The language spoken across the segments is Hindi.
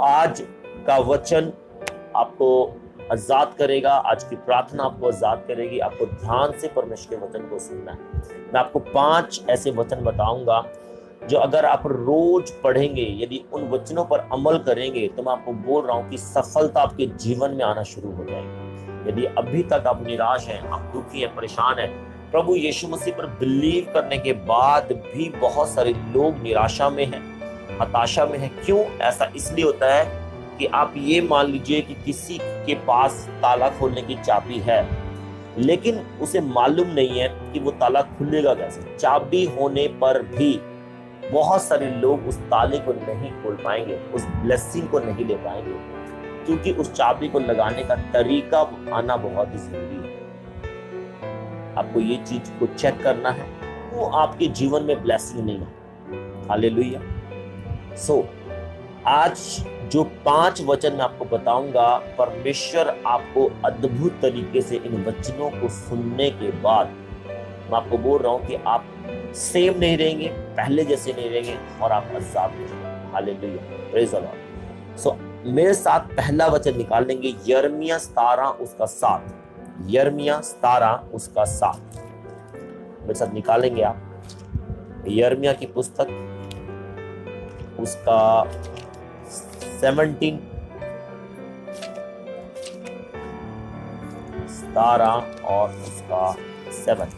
आज का वचन आपको आजाद करेगा, आज की प्रार्थना आपको आजाद करेगी। आपको ध्यान से परमेश्वर के वचन को सुनना है। मैं आपको 5 ऐसे वचन बताऊंगा जो अगर आप रोज पढ़ेंगे, यदि उन वचनों पर अमल करेंगे, तो मैं आपको बोल रहा हूं कि सफलता आपके जीवन में आना शुरू हो जाएगी। यदि अभी तक आप निराश हैं, आप दुखी हैं, परेशान हैं, प्रभु यीशु मसीह पर बिलीव करने के बाद भी बहुत सारे लोग निराशा में हैं, हताशा में हैं। क्यों ऐसा? इसलिए होता है कि आप ये मान लीजिए कि किसी के पास ताला खोलने की चाबी है, लेकिन उसे मालूम नहीं है कि वो ताला खुलेगा कैसे। चाबी होने पर भी बहुत सारे लोग उस ताले को नहीं खोल पाएंगे, उस ब्लेसिंग को नहीं ले पाएंगे, क्योंकि उस चाबी को लगाने का तरीका आना बहुत ही जरूरी है। आपको ये चीज को चेक करना है, वो आपके जीवन में ब्लेसिंग नहीं है। हालेलुया। आज जो 5 वचन मैं आपको बताऊंगा, परमेश्वर आपको अद्भुत तरीके से इन वचनों को सुनने के बाद, मैं आपको बोल रहा हूं कि आप सेम नहीं रहेंगे, पहले जैसे नहीं रहेंगे, और आप आजाद हो जाएंगे। Hallelujah, praise the Lord. मेरे साथ पहला वचन निकाल लेंगे, यिर्मयाह 17 उसका 7। यिर्मयाह 17 उसका 7 मेरे साथ निकालेंगे आप। यिर्मयाह की पुस्तक उसका 17 और उसका 7।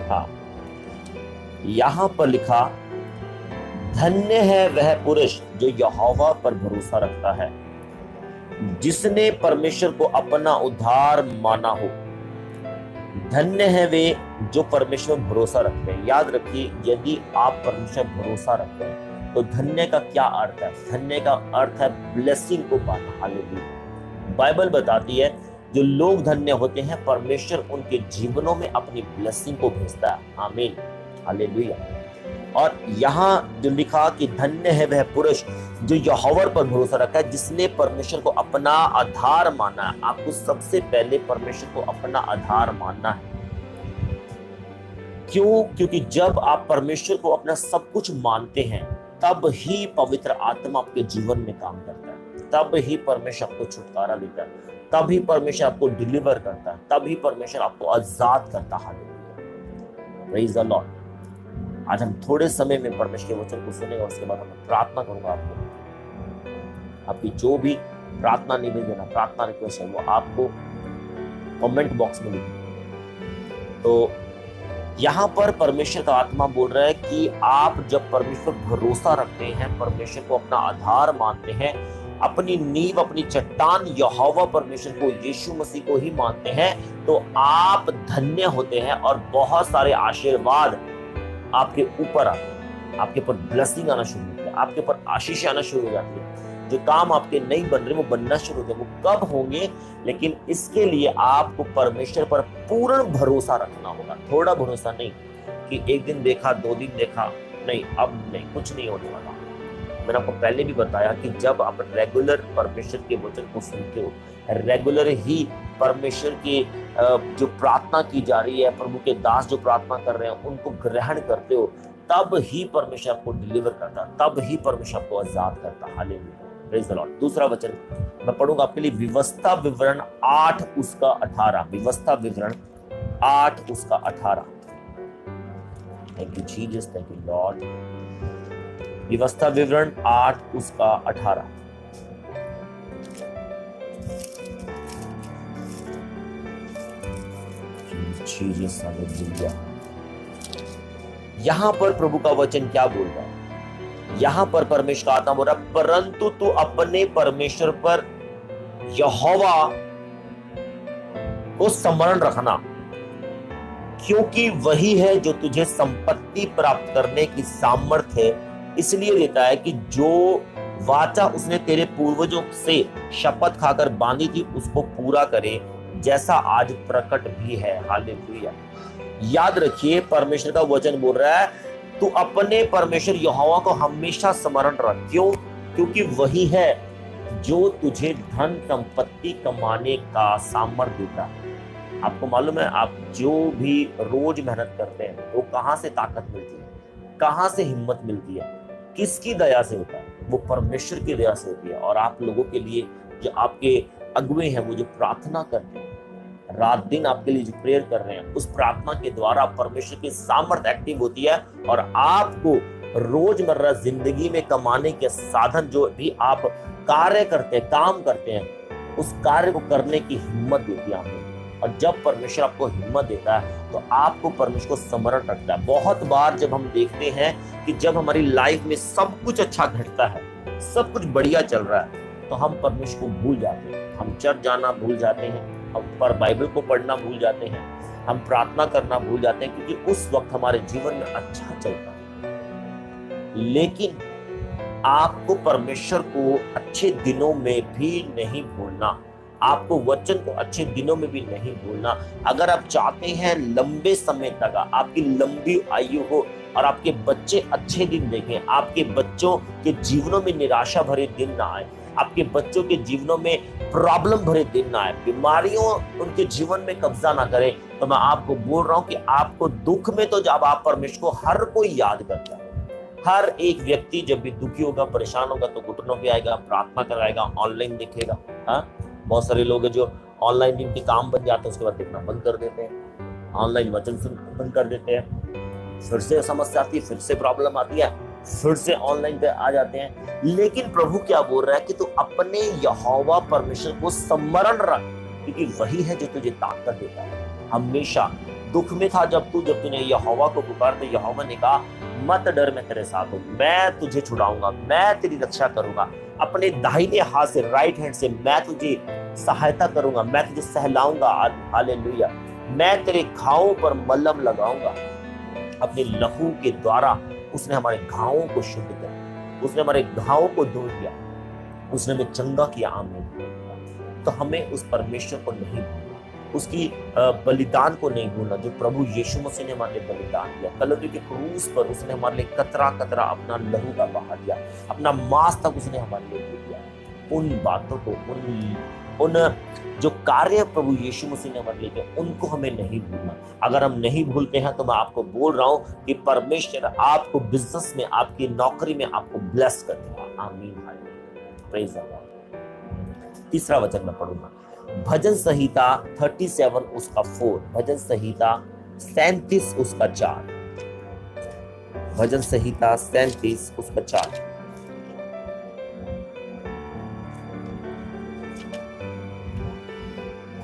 हाँ, यहां पर लिखा, धन्य है वह पुरुष जो यहोवा पर भरोसा रखता है, जिसने परमेश्वर को अपना उद्धार माना हो। धन्य है वे जो परमेश्वर पर भरोसा रखते हैं। याद रखिए, यदि आप परमेश्वर पर भरोसा रखते हैं तो धन्य का क्या अर्थ है? धन्य का अर्थ है ब्लेसिंग को पाना। हालेलुया। बाइबल बताती है जो लोग धन्य होते हैं, परमेश्वर उनके जीवनों में अपनी ब्लेसिंग को भेजता है। आमीन, हालेलुया। और यहाँ जो लिखा कि धन्य है वह पुरुष जो यहोवा पर भरोसा रखा है, जिसने परमेश्वर को अपना आधार माना है। आपको सबसे पहले परमेश्वर को अपना आधार मानना है। क्यों? क्योंकि जब आप परमेश्वर को अपना सब कुछ मानते हैं, तब ही पवित्र आत्मा आपके जीवन में काम करता है, तब ही परमेश्वर आपको छुटकारा देता है, तब ही परमेश्वर आपको डिलीवर करता है, तब ही परमेश्वर आपको आजाद करता है। Praise the Lord. आज हम थोड़े समय में परमेश्वर के वचन को सुनेंगे, और उसके बाद मैं प्रार्थना करूंगा आपको। आपकी जो भी प्रार्थना निवेदन है, प्रार्थना रिक्वेस्ट है, वो आपको कमेंट बॉक्स में लिखिए। तो यहाँ पर परमेश्वर का आत्मा बोल रहा है कि आप जब परमेश्वर भरोसा रखते हैं, परमेश्वर को अपना आधार मानते हैं, अपनी नींव, अपनी चट्टान यहोवा परमेश्वर को, यीशु मसीह को ही मानते हैं, तो आप धन्य होते हैं और बहुत सारे आशीर्वाद आपके ऊपर आते हैं, आपके ऊपर ब्लेसिंग आना शुरू होती है, आपके ऊपर आशीष आना शुरू हो जाती है। जो काम आपके नहीं बन रहे वो बनना शुरू होते हैं। वो कब होंगे? लेकिन इसके लिए आपको परमेश्वर पर पूर्ण भरोसा रखना होगा। थोड़ा भरोसा नहीं कि एक दिन देखा, 2 दिन देखा, नहीं, अब नहीं, कुछ नहीं होने वाला। मैंने आपको पहले भी बताया कि जब आप रेगुलर परमेश्वर के वचन को सुनते हो, रेगुलर ही परमेश्वर की जो प्रार्थना की जा रही है, प्रभु के दास जो प्रार्थना कर रहे हैं, उनको ग्रहण करते हो, तब ही परमेश्वर आपको डिलीवर करता, तब ही परमेश्वर आपको आजाद करता। Hallelujah, praise the Lord. दूसरा वचन मैं पढ़ूंगा आपके लिए, व्यवस्था विवरण 8 उसका 18। व्यवस्था विवरण 8 उसका 18। Thank you Jesus, thank you Lord. व्यवस्था विवरण 8 उसका 18। Jesus, hallelujah. यहां पर प्रभु का वचन क्या बोल रहा है? यहां पर परमेश्वर का आत्मा बोल रहा है, परंतु तू अपने परमेश्वर पर यहोवा को स्मरण रखना, क्योंकि वही है जो तुझे संपत्ति प्राप्त करने की सामर्थ्य इसलिए देता है कि जो वाचा उसने तेरे पूर्वजों से शपथ खाकर बांधी थी, उसको पूरा करे, जैसा आज प्रकट भी है। हालेलुया। याद रखिए, परमेश्वर का वचन बोल रहा है, तू अपने परमेश्वर यहोवा को हमेशा स्मरण रख। क्यों? क्योंकि वही है जो तुझे धन संपत्ति कमाने का सामर्थ्य देता है। आपको मालूम है, आप जो भी रोज मेहनत करते हैं, वो कहां से ताकत मिलती है, कहां से हिम्मत मिलती है, किसकी दया से होता है? वो परमेश्वर की दया से होती है। और आप लोगों के लिए जो आपके अगुवे हैं, वो जो प्रार्थना करते हैं, रात दिन आपके लिए जो प्रेयर कर रहे हैं, उस प्रार्थना के द्वारा परमेश्वर की सामर्थ एक्टिव होती है और आपको रोजमर्रा जिंदगी में कमाने के साधन जो भी आप कार्य करते हैं, काम करते हैं, उस कार्य को करने की हिम्मत देती है आपको। और जब परमेश्वर आपको हिम्मत देता है तो आपको परमेश्वर को स्मरण रखता है। बहुत बार जब हम देखते हैं कि जब हमारी लाइफ में सब कुछ अच्छा घटता है, सब कुछ बढ़िया चल रहा है, तो हम परमेश्वर को भूल जाते हैं। हम चर्च जाना भूल जाते हैं, हम पर बाइबल को पढ़ना भूल जाते हैं, हम प्रार्थना करना भूल जाते हैं, क्योंकि उस वक्त हमारे जीवन में अच्छा चलता है। लेकिन आपको परमेश्वर को अच्छे दिनों में भी नहीं भूलना, आपको वचन को अच्छे दिनों में भी नहीं भूलना। अगर आप चाहते हैं लंबे समय तक आपकी लंबी आयु हो और आपके बच्चे अच्छे दिन देखें, आपके बच्चों के जीवनों में निराशा भरे दिन ना आए, आपके बच्चों के जीवनों में प्रॉब्लम भरे दिन ना आए, बीमारियों उनके जीवन में कब्जा ना करे, तो मैं आपको बोल रहा हूं कि आपको दुख में तो जब आप परमेश्वर को हर कोई याद करता है। हर एक व्यक्ति जब भी दुखी होगा, परेशान होगा, तो घुटनों पे आएगा, प्रार्थना कराएगा, ऑनलाइन देखेगा। हाँ, बहुत सारे लोग हैं जो ऑनलाइन जिनके काम बन जाते हैं उसके बाद देखना बंद कर देते हैं, ऑनलाइन वचन सुनना बंद कर देते हैं, फिर से समस्या आती है, फिर से प्रॉब्लम आती है, फिर से ऑनलाइन पे आ जाते हैं। लेकिन प्रभु क्या बोल रहा है कि तू अपने यहोवा परमेश्वर को स्मरण रख, क्योंकि वही है जो तुझे ताकत देता है। हमेशा दुख में था जब तूने यहोवा को पुकार, तो यहोवा ने कहा मत डर, मैं तेरे साथ हूं, मैं तुझे छुड़ाऊंगा, मैं तेरी रक्षा करूंगा, अपने दाहिने हाथ से, राइट हैंड से मैं तुझे सहायता करूंगा, मैं तुझे सहलाऊंगा। हालेलुया। मैं तेरे घावों पर मलहम लगाऊंगा। अपने लहू के द्वारा उसने हमारे घावों को शुद्ध किया, उसने हमारे घावों को धो दिया, उसने हमें चंगा किया। आमीन। तो हमें उस परमेश्वर को नहीं भूलना, उसकी बलिदान को नहीं भूलना, जो प्रभु यीशु मसीह ने हमारे लिए बलिदान दिया। कलवरी के क्रूस पर उसने हमारे लिए कतरा कतरा अपना लहू का बहा दिया, अपना मांस तक उसने हमारे लिए दे दिया। उन बातों को, उन जो कार्य प्रभु यीशु मसीह ने हमारे लिए किया, उनको हमें नहीं भूलना। अगर हम नहीं भूलते हैं तो मैं आपको बोल रहा हूं कि परमेश्वर आपको बिजनेस में, आपकी नौकरी में आपको ब्लेस कर देगा। आमीन। Praise the Lord. तीसरा वचन मैं पढ़ूंगा, भजन संहिता 37 उसका 4, भजन संहिता 37 उसका 4, भजन संहिता 37 उसका 4।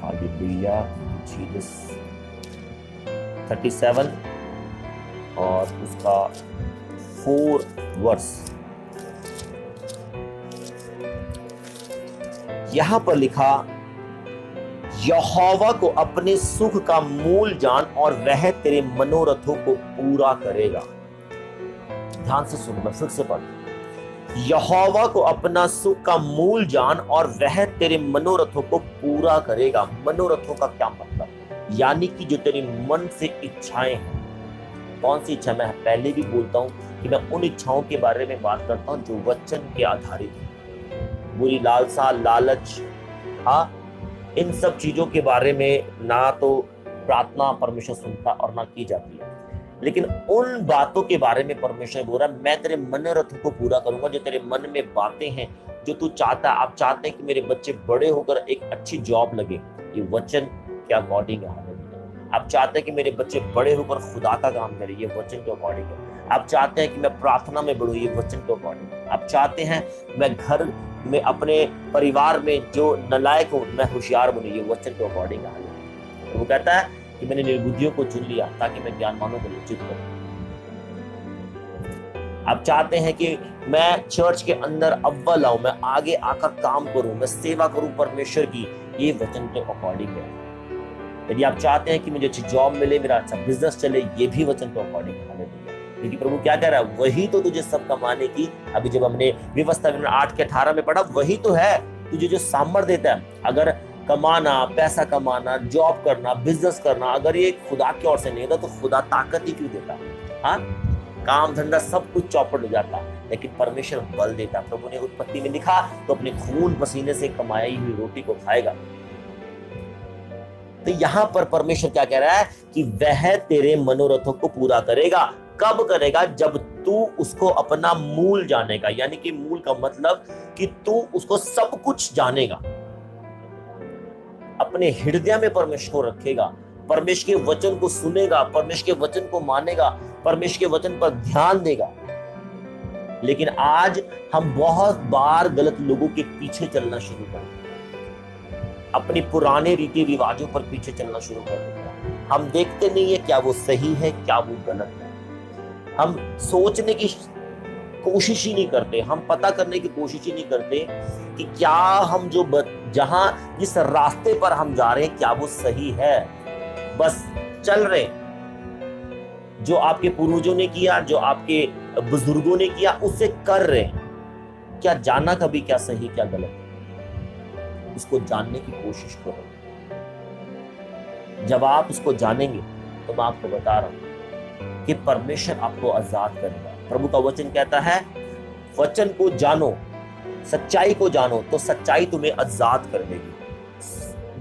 Hallelujah Jesus. 37 और उसका 4 वर्स। यहां पर लिखा, यहोवा को अपने सुख का मूल जान और वह तेरे मनोरथों को पूरा करेगा। ध्यान से सुनो, मैं फिर से पढ़, यहोवा को अपना सुख का मूल जान और वह तेरे मनोरथों को पूरा करेगा। मनोरथों का क्या मतलब? यानी कि जो तेरे मन से इच्छाएं हैं। कौन सी इच्छा? मैं पहले भी बोलता हूं कि मैं उन इच्छाओं के बारे में बात करता हूं जो वचन के आधारित है। बुरी लालसा, लालच, इन सब चीजों के बारे में ना तो प्रार्थना परमेश्वर सुनता और ना की जाती है। लेकिन उन बातों के बारे में परमेश्वर बोल रहा है, मैं तेरे मनोरथ को पूरा करूंगा। जो तेरे मन में बातें हैं, जो तू चाहता है, आप चाहते हैं कि मेरे बच्चे बड़े होकर एक अच्छी जॉब लगे, ये वचन के अकॉर्डिंग है। आप चाहते हैं कि मेरे बच्चे बड़े होकर खुदा का काम करें, ये वचन के अकॉर्डिंग है। आप चाहते हैं कि मैं प्रार्थना में बढ़ूं, ये वचन के अकॉर्डिंग है। आप चाहते हैं मैं घर में, अपने परिवार में जो नालायक हूं, मैं होशियार बनूं, ये वचन के अकॉर्डिंग है। वो कहता है कि मैंने निर्बुद्धियों को चुन लिया ताकि मैं ज्ञानवानों को लज्जित करूं। आप चाहते हैं कि मैं चर्च के अंदर अव्वल आऊं, मैं आगे आकर काम करूं, मैं सेवा करूं परमेश्वर की, ये वचन के अकॉर्डिंग है। यदि आप चाहते हैं कि मुझे अच्छी जॉब मिले, मेरा अच्छा बिजनेस चले, ये भी वचन के अकॉर्डिंग है। क्योंकि प्रभु क्या कह रहा है, वही तो तुझे सब कमाने की, अभी जब हमने व्यवस्था 8 के 18 में पढ़ा, वही तो है तुझे जो सामर्थ देता है। अगर कमाना, पैसा कमाना, जॉब करना, बिजनेस करना, अगर ये खुदा की ओर से नहीं होता तो खुदा ताकत ही क्यों देता? हाँ, काम धंधा सब कुछ चौपट हो जाता, लेकिन परमेश्वर बल देता। प्रभु ने उत्पत्ति में लिखा, तो अपने खून पसीने से कमाई हुई रोटी को खाएगा। तो यहां पर परमेश्वर क्या कह रहा है कि वह तेरे मनोरथों को पूरा करेगा। कब करेगा? जब तू उसको अपना मूल जानेगा। यानी कि मूल का मतलब कि तू उसको सब कुछ जानेगा, अपने हृदय में परमेश्वर को रखेगा, परमेश्वर के वचन को सुनेगा, परमेश्वर के वचन को मानेगा, परमेश्वर के वचन पर ध्यान देगा। लेकिन आज हम बहुत बार गलत लोगों के पीछे चलना शुरू कर देते हैं, अपनी पुराने रीति रिवाजों पर पीछे चलना शुरू कर देते हैं। हम देखते नहीं है क्या वो सही है, क्या वो गलत है। हम सोचने की कोशिश ही नहीं करते, हम पता करने की कोशिश ही नहीं करते कि क्या हम जहां जिस रास्ते पर हम जा रहे हैं क्या वो सही है। बस चल रहे, जो आपके पूर्वजों ने किया, जो आपके बुजुर्गों ने किया, उससे कर रहे हैं। क्या जाना कभी क्या सही क्या गलत? इसको जानने की कोशिश करो। जब आप उसको जानेंगे तो मैं आपको बता रहा हूं कि परमेश्वर आपको आजाद करेगा। प्रभु का वचन कहता है, वचन को जानो, सच्चाई को जानो तो सच्चाई तुम्हें आजाद कर देगी।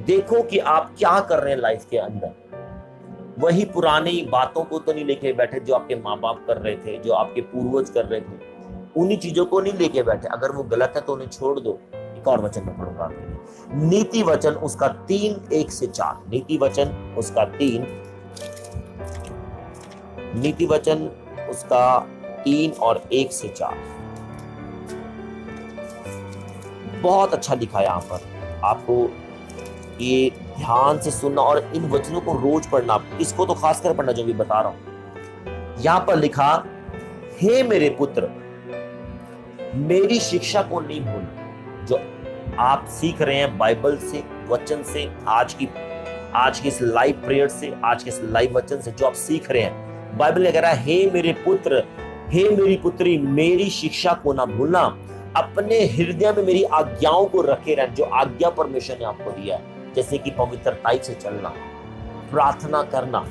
देखो कि आप क्या कर रहे हैं लाइफ के अंदर। वही पुरानी बातों को तो नहीं लेके बैठे जो आपके माँ बाप कर रहे थे, जो आपके पूर्वज कर रहे थे, उन्हीं चीजों को नहीं लेके बैठे। अगर वो गलत है तो उन्हें छोड़ दो। एक और वचन में पढ़ूंगा आपके लिए, नीति वचन उसका 3:1-4। नीति वचन उसका 3, नीति वचन उसका 3:1-4। बहुत अच्छा लिखा है यहाँ पर। आपको ये ध्यान से सुनना और इन वचनों को रोज पढ़ना। इसको तो खासकर पढ़ना जो भी बता रहा हूं। यहां पर लिखा, हे मेरे पुत्र, मेरी शिक्षा को नहीं भूलना। जो आप सीख रहे हैं बाइबल से, वचन से, आज की इस लाइव प्रेयर से, आज के इस लाइव वचन से जो आप सीख रहे हैं, बाइबल ने कह रहा है, हे मेरे पुत्र, हे मेरी पुत्री, मेरी शिक्षा को ना भूलना, अपने हृदय में मेरी आज्ञाओं को रखे रहना। जो आज्ञा परमेश्वर ने आपको दिया है, जैसे कि पवित्रताई से चलना, प्रार्थना करना,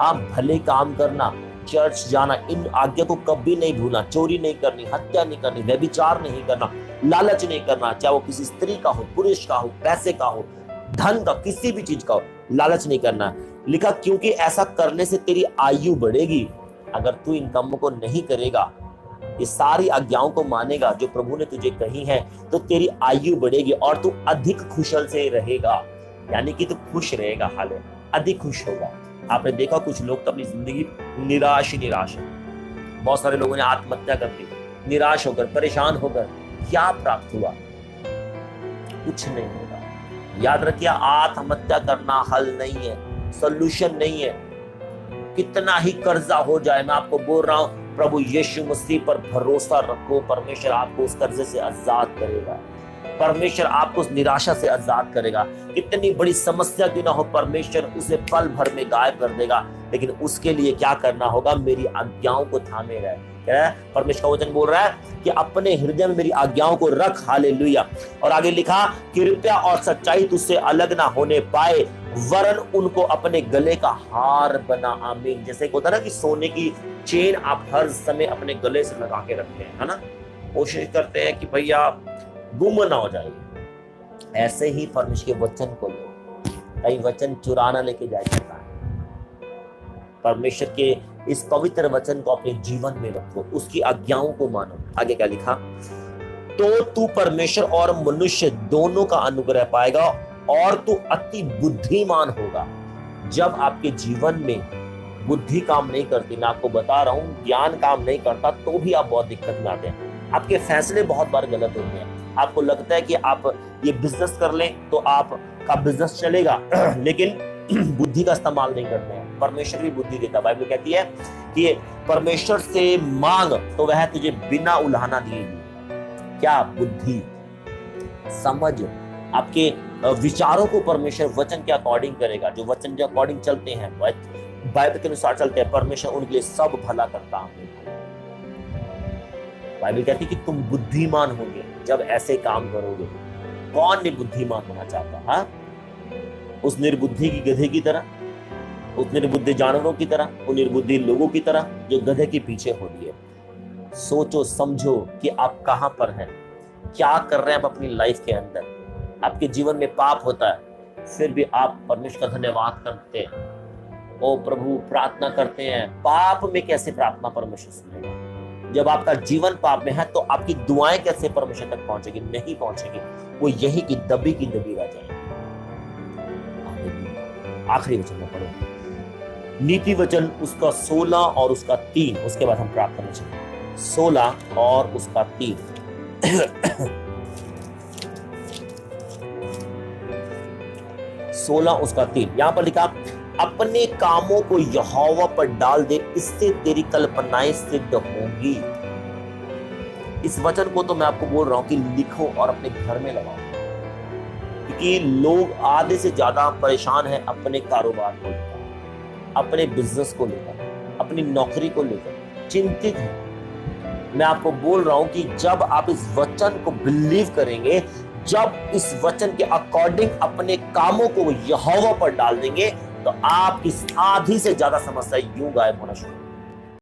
हाँ, भले काम करना, चर्च जाना, इन आज्ञा को कभी नहीं भूलना। चोरी नहीं करनी, हत्या नहीं करनी, व्यभिचार नहीं करना, लालच नहीं करना, चाहे वो किसी स्त्री का हो, पुरुष का हो, पैसे का हो, धन का, किसी भी चीज का हो, लालच नहीं करना। लिखा, क्योंकि ऐसा करने से तेरी आयु बढ़ेगी। अगर तू इन कामों को नहीं करेगा, ये सारी आज्ञाओं को मानेगा जो प्रभु ने तुझे कही है, तो तेरी आयु बढ़ेगी और तू अधिक खुशल से रहेगा। यानी कि तू खुश रहेगा, हाले अधिक खुश होगा। आपने देखा कुछ लोग तो अपनी जिंदगी निराश है। बहुत सारे लोगों ने आत्महत्या कर दी, निराश होकर, परेशान होकर। क्या प्राप्त हुआ? कुछ नहीं होगा। याद रखिए, आत्महत्या करना हल नहीं है, सोल्यूशन नहीं है। कितना ही कर्जा हो जाए, मैं आपको बोल रहा हूं, प्रभु यीशु मसीह पर भरोसा रखो। परमेश्वर आपको उस कर्जे से आजाद करेगा। परमेश्वर आपको उस निराशा से आजाद करेगा। कितनी बड़ी समस्या क्यों ना हो, परमेश्वर उसे पल भर में गायब कर देगा। लेकिन उसके लिए क्या करना होगा? मेरी आज्ञाओं को थामे रहे। परमेश्वर का वचन बोल रहा है कि अपने हृदय में मेरी आज्ञाओं को रख। हालेलुया। और आगे लिखा, कृपया और सच्चाई तुझसे अलग ना होने पाए, वरन उनको अपने गले का हार बना। आमीन। जैसे होता ना कि सोने की चेन आप हर समय अपने गले से लगा के रखते हैं, है ना, कोशिश करते हैं कि भैया गुम ना हो जाएगी। ऐसे ही परमेश्वर के वचन को लो, कई वचन चुराना लेके जाया जाता है। परमेश्वर के इस पवित्र वचन को अपने जीवन में रखो, उसकी आज्ञाओं को मानो। आगे क्या लिखा? तो तू परमेश्वर और मनुष्य दोनों का अनुग्रह पाएगा और तू अति बुद्धिमान होगा। जब आपके जीवन में बुद्धि काम नहीं करती, मैं आपको बता रहा हूं, ज्ञान काम नहीं करता, तो भी आप बहुत दिक्कत में आते हैं। आपके फैसले बहुत बार गलत होते हैं। आपको लगता है कि आप ये बिजनेस कर लें तो आपका बिजनेस चलेगा, लेकिन बुद्धि का इस्तेमाल नहीं करते हैं। परमेश्वर भी बुद्धि देता। बाइबल कहती है कि परमेश्वर से मांग तो वह तुझे बिना उलाहना दिएगी। क्या? बुद्धि, समझ, आपके विचारों को परमेश्वर वचन के अकॉर्डिंग करेगा। जो वचन के अकॉर्डिंग चलते हैं, बाइबल के अनुसार चलते हैं, परमेश्वर उनके लिए सब भला करता है। बाइबल कहती है कि तुम बुद्धिमान होगे जब ऐसे काम करोगे। कौन निर्बुद्धिमान होना चाहता? हाँ, उस निर्बुद्धि की गधे की तरह, उस निर्बुद्धि जानवरों की तरह, उन निर्बुद्धि लोगों की तरह जो गधे के पीछे हो रही है। सोचो, समझो कि आप कहां पर हैं, क्या कर रहे हैं आप अपनी लाइफ के अंदर। आपके जीवन में पाप होता है, फिर भी आप परमेश्वर का धन्यवाद करते हैं। ओ प्रभु, प्रार्थना करते हैं, पाप में कैसे प्रार्थना परमेश्वर सुनेगा? जब आपका जीवन पाप में है तो आपकी दुआएं कैसे परमेश्वर तक पहुंचेगी? नहीं पहुंचेगी, वो यही की दबी रह जाएगी। आखिरी वचन में पढ़ो, नीति वचन उसका 16 और उसका 3, उसके बाद हम प्रार्थना में चलेंगे। 16 और उसका 3 16 उसका 3 यहां पर लिखा, अपने कामों को यहोवा पर डाल दे, इससे तेरी कल्पनाएं सिद्ध होंगी। इस वचन को तो मैं आपको बोल रहा हूं कि लिखो और अपने घर में लगाओ, क्योंकि लोग आधे से ज्यादा परेशान हैं अपने कारोबार को लेकर, अपने बिजनेस को लेकर, अपनी नौकरी को लेकर चिंतित हैं। मैं आपको बोल रहा हूं कि जब आप इस वचन को बिलीव करेंगे, जब इस वचन के अकॉर्डिंग अपने कामों को यहोवा पर डाल देंगे, तो आपकी आधी से ज्यादा समस्या यूं गायब होना शुरू